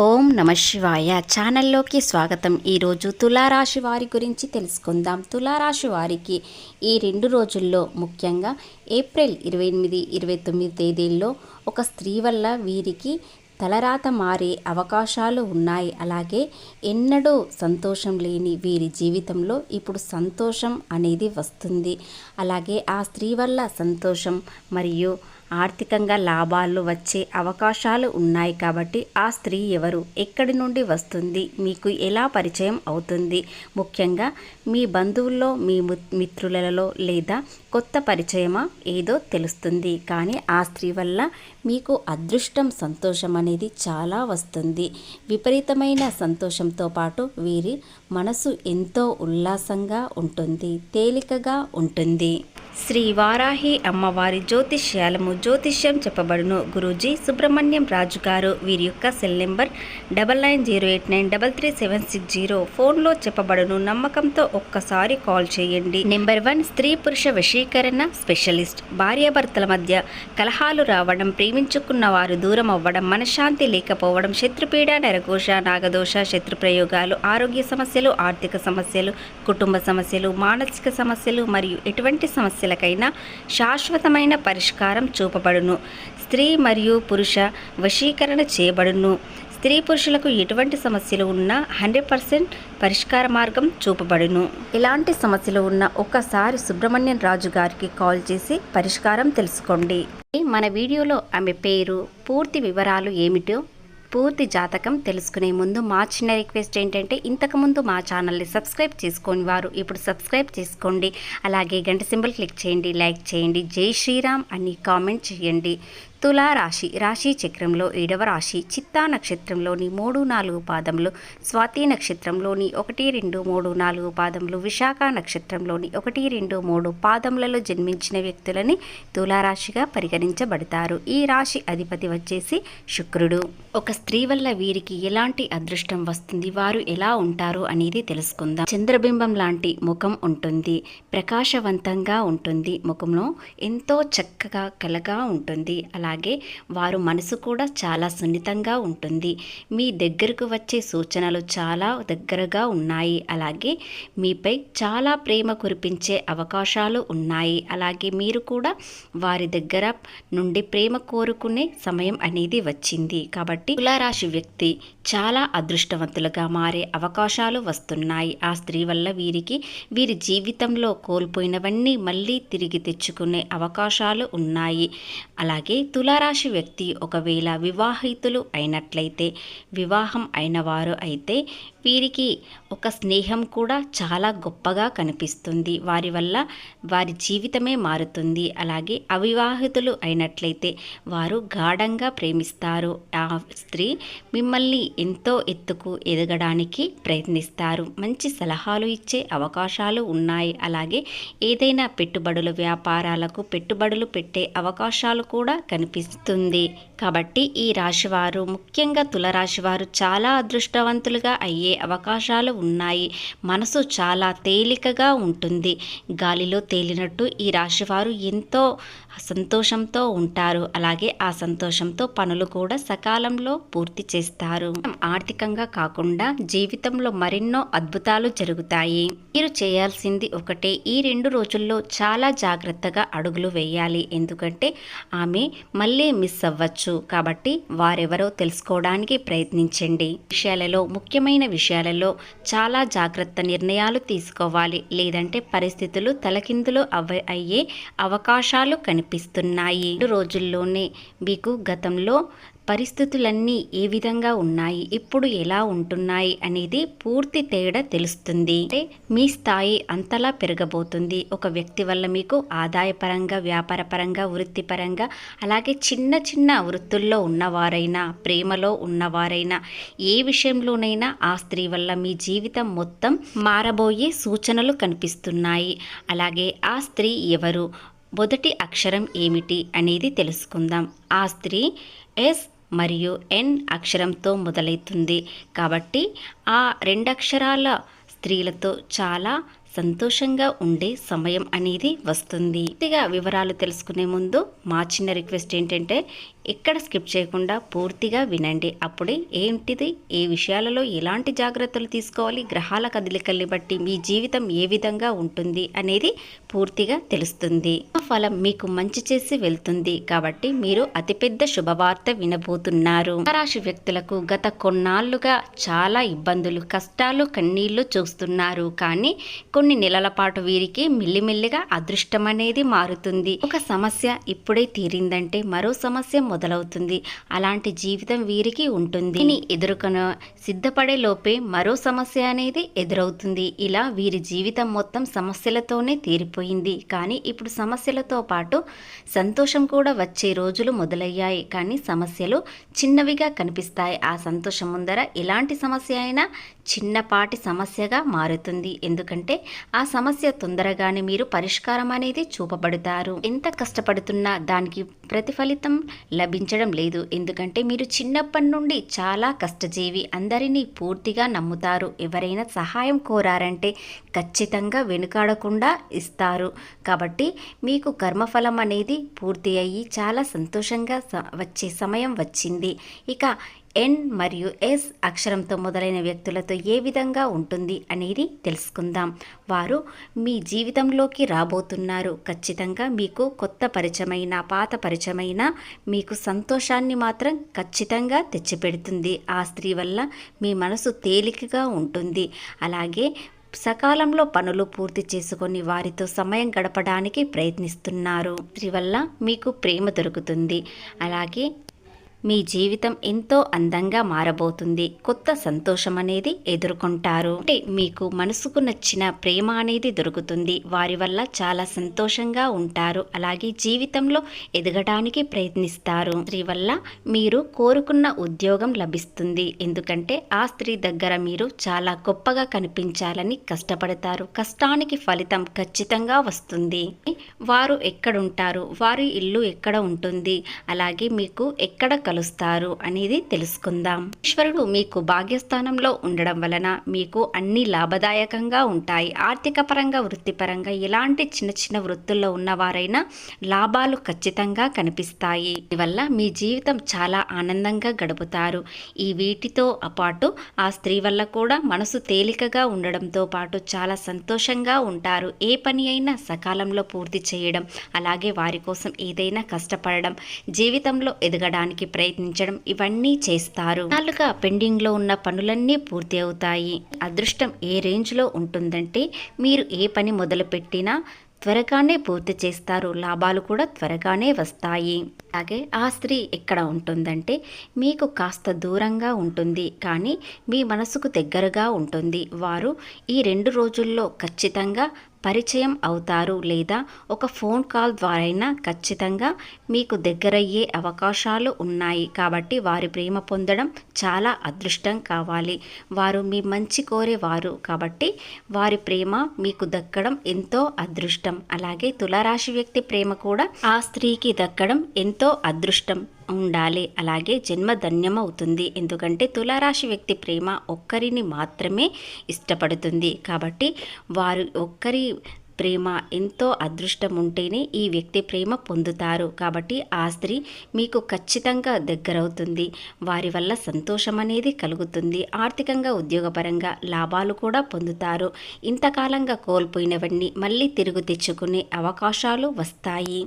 ఓం నమ శివాయ ఛానల్లోకి స్వాగతం. ఈరోజు తులారాశి వారి గురించి తెలుసుకుందాం. తులారాశి వారికి ఈ 2 రోజుల్లో ముఖ్యంగా ఏప్రిల్ 28, 29 తేదీల్లో ఒక స్త్రీ వల్ల వీరికి తలరాత మారే అవకాశాలు ఉన్నాయి. అలాగే ఎన్నడూ సంతోషం లేని వీరి జీవితంలో ఇప్పుడు సంతోషం అనేది వస్తుంది. అలాగే ఆ స్త్రీ వల్ల సంతోషం మరియు ఆర్థికంగా లాభాలు వచ్చే అవకాశాలు ఉన్నాయి. కాబట్టి ఆ స్త్రీ ఎవరు, ఎక్కడి నుండి వస్తుంది, మీకు ఎలా పరిచయం అవుతుంది, ముఖ్యంగా మీ బంధువుల్లో, మీ మిత్రులలో లేదా కొత్త పరిచయమా ఏదో తెలుస్తుంది. కానీ ఆ స్త్రీ వల్ల మీకు అదృష్టం, సంతోషం అనేది చాలా వస్తుంది. విపరీతమైన సంతోషంతో పాటు వీరి మనసు ఎంతో ఉల్లాసంగా ఉంటుంది, తేలికగా ఉంటుంది. శ్రీ వారాహి అమ్మవారి జ్యోతిష్యం చెప్పబడును. గురూజీ సుబ్రహ్మణ్యం రాజు గారు. వీరి యొక్క సెల్ నెంబర్ 9908933760. ఫోన్లో చెప్పబడును. నమ్మకంతో ఒక్కసారి కాల్ చేయండి. నెంబర్ 1, స్త్రీ పురుష వశీకరణ స్పెషలిస్ట్. భార్యాభర్తల మధ్య కలహాలు రావడం, ప్రేమించుకున్న వారు దూరం అవ్వడం, మనశ్శాంతి లేకపోవడం, శత్రుపీడ, నరఘోష, నాగదోష, శత్రు ప్రయోగాలు, ఆరోగ్య సమస్యలు, ఆర్థిక సమస్యలు, కుటుంబ సమస్యలు, మానసిక సమస్యలు మరియు ఎటువంటి సమస్యలకైనా శాశ్వతమైన పరిష్కారం చూపబడును. స్త్రీ మరియు పురుష వశీకరణ చేయబడును. స్త్రీ పురుషులకు ఎటువంటి సమస్యలు ఉన్నా 100% పరిష్కార మార్గం చూపబడును. ఎలాంటి సమస్యలు ఉన్నా ఒక్కసారి సుబ్రహ్మణ్యం రాజు గారికి కాల్ చేసి పరిష్కారం తెలుసుకోండి. మన వీడియోలో ఆమె పేరు, పూర్తి వివరాలు ఏమిటో, పూర్తి జాతకం తెలుసుకునే ముందు మా చిన్న రిక్వెస్ట్ ఏంటంటే, ఇంతకుముందు మా ఛానల్ని సబ్స్క్రైబ్ చేసుకొని వారు ఇప్పుడు సబ్స్క్రైబ్ చేసుకోండి. అలాగే గంట సింబల్ క్లిక్ చేయండి, లైక్ చేయండి, జై శ్రీరామ్ అని కామెంట్ చేయండి. తులారాశి రాశి చక్రంలో 7వ రాశి. చిత్తా నక్షత్రంలోని 3, 4 పాదములు, స్వాతి నక్షత్రంలోని 1, 2, 3, 4 పాదములు, విశాఖ నక్షత్రంలోని 1, 2, 3 పాదములలో జన్మించిన వ్యక్తులని తులారాశిగా పరిగణించబడతారు. ఈ రాశి అధిపతి వచ్చేసి శుక్రుడు. ఒక స్త్రీ వల్ల వీరికి ఎలాంటి అదృష్టం వస్తుంది, వారు ఎలా ఉంటారు అనేది తెలుసుకుందాం. చంద్రబింబం లాంటి ముఖం ఉంటుంది, ప్రకాశవంతంగా ఉంటుంది, ముఖంలో ఎంతో చక్కగా కలగా ఉంటుంది. అలాగే వారు మనసు కూడా చాలా సున్నితంగా ఉంటుంది. మీ దగ్గరకు వచ్చే సూచనలు చాలా దగ్గరగా ఉన్నాయి. అలాగే మీపై చాలా ప్రేమ కురిపించే అవకాశాలు ఉన్నాయి. అలాగే మీరు కూడా వారి దగ్గర నుండి ప్రేమ కోరుకునే సమయం అనేది వచ్చింది. కాబట్టి తులారాశి వ్యక్తి చాలా అదృష్టవంతులుగా మారే అవకాశాలు వస్తున్నాయి. ఆ స్త్రీ వల్ల వీరి జీవితంలో కోల్పోయినవన్నీ మళ్ళీ తిరిగి తెచ్చుకునే అవకాశాలు ఉన్నాయి. అలాగే తులారాశి వ్యక్తి ఒకవేళ వివాహితులు అయినట్లయితే, వివాహం అయిన వారు అయితే వీరికి ఒక స్నేహం కూడా చాలా గొప్పగా కనిపిస్తుంది. వారి వల్ల వారి జీవితమే మారుతుంది. అలాగే అవివాహితులు అయినట్లయితే వారు గాఢంగా ప్రేమిస్తారు. ఆ స్త్రీ మిమ్మల్ని ఎంతో ఎత్తుకు ఎదగడానికి ప్రయత్నిస్తారు. మంచి సలహాలు ఇచ్చే అవకాశాలు ఉన్నాయి. అలాగే ఏదైనా పెట్టుబడులు, వ్యాపారాలకు పెట్టుబడులు పెట్టే అవకాశాలు కూడా కనిపిస్తుంది. కాబట్టి ఈ రాశివారు, ముఖ్యంగా తులరాశివారు చాలా అదృష్టవంతులుగా అయ్యే అవకాశాలు ఉన్నాయి. మనసు చాలా తేలికగా ఉంటుంది. గాలిలో తేలినట్టు ఈ రాశివారు ఎంతో సంతోషంతో ఉంటారు. అలాగే ఆ సంతోషంతో పనులు కూడా సకాలంలో పూర్తి చేస్తారు. ఆర్థికంగా కాకుండా జీవితంలో మరెన్నో అద్భుతాలు జరుగుతాయి. మీరు చేయాల్సింది ఒకటే, ఈ 2 రోజుల్లో చాలా జాగ్రత్తగా అడుగులు వేయాలి. ఎందుకంటే ఆమె మళ్ళీ మిస్ అవ్వచ్చు. కాబట్టి వారెవరో తెలుసుకోవడానికి ప్రయత్నించండి. ముఖ్యమైన విషయాలలో చాలా జాగ్రత్త నిర్ణయాలు తీసుకోవాలి. లేదంటే పరిస్థితులు తలకిందులు అయ్యే అవకాశాలు కనిపిస్తున్నాయి. 2 రోజుల్లోనే మీకు గతంలో పరిస్థితులన్నీ ఏ విధంగా ఉన్నాయి, ఇప్పుడు ఎలా ఉంటున్నాయి అనేది పూర్తి తేడా తెలుస్తుంది. అంటే మీ స్థాయి అంతలా పెరగబోతుంది. ఒక వ్యక్తి వల్ల మీకు ఆదాయపరంగా, వ్యాపారపరంగా, వృత్తిపరంగా, అలాగే చిన్న చిన్న వృత్తుల్లో ఉన్నవారైనా, ప్రేమలో ఉన్నవారైనా, ఏ విషయంలోనైనా ఆ స్త్రీ వల్ల మీ జీవితం మొత్తం మారబోయే సూచనలు కనిపిస్తున్నాయి. అలాగే ఆ స్త్రీ ఎవరు, మొదటి అక్షరం ఏమిటి అనేది తెలుసుకుందాం. ఆ స్త్రీ ఎస్ మరియు ఎన్ అక్షరంతో మొదలవుతుంది. కాబట్టి ఆ 2 అక్షరాల స్త్రీలతో చాలా సంతోషంగా ఉండే సమయం అనేది వస్తుంది. పూర్తిగా వివరాలు తెలుసుకునే ముందు మా చిన్న రిక్వెస్ట్ ఏంటంటే, ఎక్కడ స్కిప్ చేయకుండా పూర్తిగా వినండి. అప్పుడే ఏంటిది, ఏ విషయాలలో ఎలాంటి జాగ్రత్తలు తీసుకోవాలి, గ్రహాల కదలికల్ని బట్టి మీ జీవితం ఏ విధంగా ఉంటుంది అనేది పూర్తిగా తెలుస్తుంది. ఆ ఫలం మీకు మంచి చేసి వెళ్తుంది కాబట్టి మీరు అతిపెద్ద శుభవార్త వినబోతున్నారు. రాశి వ్యక్తులకు గత కొన్నాళ్లుగా చాలా ఇబ్బందులు, కష్టాలు, కన్నీళ్లు చూస్తున్నారు. కానీ కొన్ని నెలల పాటు వీరికి మెల్లిమెల్లిగా అదృష్టం అనేది మారుతుంది. ఒక సమస్య ఇప్పుడే తీరిందంటే మరో సమస్య మొదలవుతుంది. అలాంటి జీవితం వీరికి ఉంటుంది. ఎదుర్కొన సిద్ధపడే లోపే మరో సమస్య అనేది ఎదురవుతుంది. ఇలా వీరి జీవితం మొత్తం సమస్యలతోనే తీరిపోయింది. కానీ ఇప్పుడు సమస్యలతో పాటు సంతోషం కూడా వచ్చే రోజులు మొదలయ్యాయి. కానీ సమస్యలు చిన్నవిగా కనిపిస్తాయి. ఆ సంతోషం ముందర ఎలాంటి సమస్య అయినా చిన్నపాటి సమస్యగా మారుతుంది. ఎందుకంటే ఆ సమస్య తొందరగానే మీరు పరిష్కారం అనేది చూపబడతారు. ఎంత కష్టపడుతున్నా దానికి ప్రతిఫలితం లభించడం లేదు. ఎందుకంటే మీరు చిన్నప్పటి నుండి చాలా కష్టజీవి, అందరినీ పూర్తిగా నమ్ముతారు. ఎవరైనా సహాయం కోరారంటే ఖచ్చితంగా వెనుకాడకుండా ఇస్తారు. కాబట్టి మీకు కర్మఫలం అనేది పూర్తి అయ్యి చాలా సంతోషంగా వచ్చే సమయం వచ్చింది. ఇక ఎన్ మరియు ఎస్ అక్షరంతో మొదలైన వ్యక్తులతో ఏ విధంగా ఉంటుంది అనేది తెలుసుకుందాం. వారు మీ జీవితంలోకి రాబోతున్నారు. ఖచ్చితంగా మీకు కొత్త పరిచయమైన, పాత పరిచయమైన మీకు సంతోషాన్ని మాత్రం ఖచ్చితంగా తెచ్చిపెడుతుంది. ఆ స్త్రీ వల్ల మీ మనసు తేలికగా ఉంటుంది. అలాగే సకాలంలో పనులు పూర్తి చేసుకొని వారితో సమయం గడపడానికి ప్రయత్నిస్తున్నారు. స్త్రీ వల్ల మీకు ప్రేమ దొరుకుతుంది. అలాగే మీ జీవితం ఎంతో అందంగా మారబోతుంది. కొత్త సంతోషం అనేది ఎదుర్కొంటారు. అంటే మీకు మనసుకు నచ్చిన ప్రేమ అనేది దొరుకుతుంది. వారి వల్ల చాలా సంతోషంగా ఉంటారు. అలాగే జీవితంలో ఎదగడానికి ప్రయత్నిస్తారు. స్త్రీ వల్ల మీరు కోరుకున్న ఉద్యోగం లభిస్తుంది. ఎందుకంటే ఆ స్త్రీ దగ్గర మీరు చాలా గొప్పగా కనిపించాలని కష్టపడతారు. కష్టానికి ఫలితం ఖచ్చితంగా వస్తుంది. వారు ఎక్కడుంటారు, వారి ఇల్లు ఎక్కడ ఉంటుంది, అలాగే మీకు ఎక్కడ కలుస్తారు అనేది తెలుసుకుందాం. ఈశ్వరుడు మీకు భాగ్యస్థానంలో ఉండడం వలన మీకు అన్ని లాభదాయకంగా ఉంటాయి. ఆర్థిక పరంగా, వృత్తిపరంగా ఎలాంటి చిన్న చిన్న వృత్తుల్లో ఉన్నవారైనా లాభాలు ఖచ్చితంగా కనిపిస్తాయి. దీనివల్ల మీ జీవితం చాలా ఆనందంగా గడుపుతారు. ఈ వీటితో పాటు ఆ స్త్రీ వల్ల కూడా మనసు తేలికగా ఉండడంతో పాటు చాలా సంతోషంగా ఉంటారు. ఏ పని అయినా సకాలంలో పూర్తి చేయడం, అలాగే వారి కోసం ఏదైనా కష్టపడడం, జీవితంలో ఎదగడానికి ప్రయత్నించడం ఇవన్నీ చేస్తారు. నాలుగా పెండింగ్లో ఉన్న పనులన్నీ పూర్తి అవుతాయి. అదృష్టం ఏ రేంజ్లో ఉంటుందంటే మీరు ఏ పని మొదలుపెట్టినా త్వరగానే పూర్తి చేస్తారు. లాభాలు కూడా త్వరగానే వస్తాయి. అలాగే ఆ స్త్రీ ఎక్కడ ఉంటుందంటే మీకు కాస్త దూరంగా ఉంటుంది, కానీ మీ మనసుకు దగ్గరగా ఉంటుంది. వారు ఈ 2 రోజుల్లో ఖచ్చితంగా పరిచయం అవుతారు. లేదా ఒక ఫోన్ కాల్ ద్వారా ఖచ్చితంగా మీకు దగ్గరయ్యే అవకాశాలు ఉన్నాయి. కాబట్టి వారి ప్రేమ పొందడం చాలా అదృష్టం కావాలి. వారు మీ మంచి కోరేవారు కాబట్టి వారి ప్రేమ మీకు దక్కడం ఎంతో అదృష్టం. అలాగే తులారాశి వ్యక్తి ప్రేమ కూడా ఆ స్త్రీకి దక్కడం ఎంతో అదృష్టం ఉండాలి. అలాగే జన్మ ధన్యమవుతుంది. ఎందుకంటే తులారాశి వ్యక్తి ప్రేమ ఒక్కరిని మాత్రమే ఇష్టపడుతుంది. కాబట్టి వారు ఒక్కరి ప్రేమ ఎంతో అదృష్టం ఉంటేనే ఈ వ్యక్తి ప్రేమ పొందుతారు. కాబట్టి ఆ స్త్రీ మీకు ఖచ్చితంగా దగ్గరవుతుంది. వారి వల్ల సంతోషం అనేది కలుగుతుంది. ఆర్థికంగా, ఉద్యోగపరంగా లాభాలు కూడా పొందుతారు. ఇంతకాలంగా కోల్పోయినవన్నీ మళ్ళీ తిరిగి తెచ్చుకునే అవకాశాలు వస్తాయి.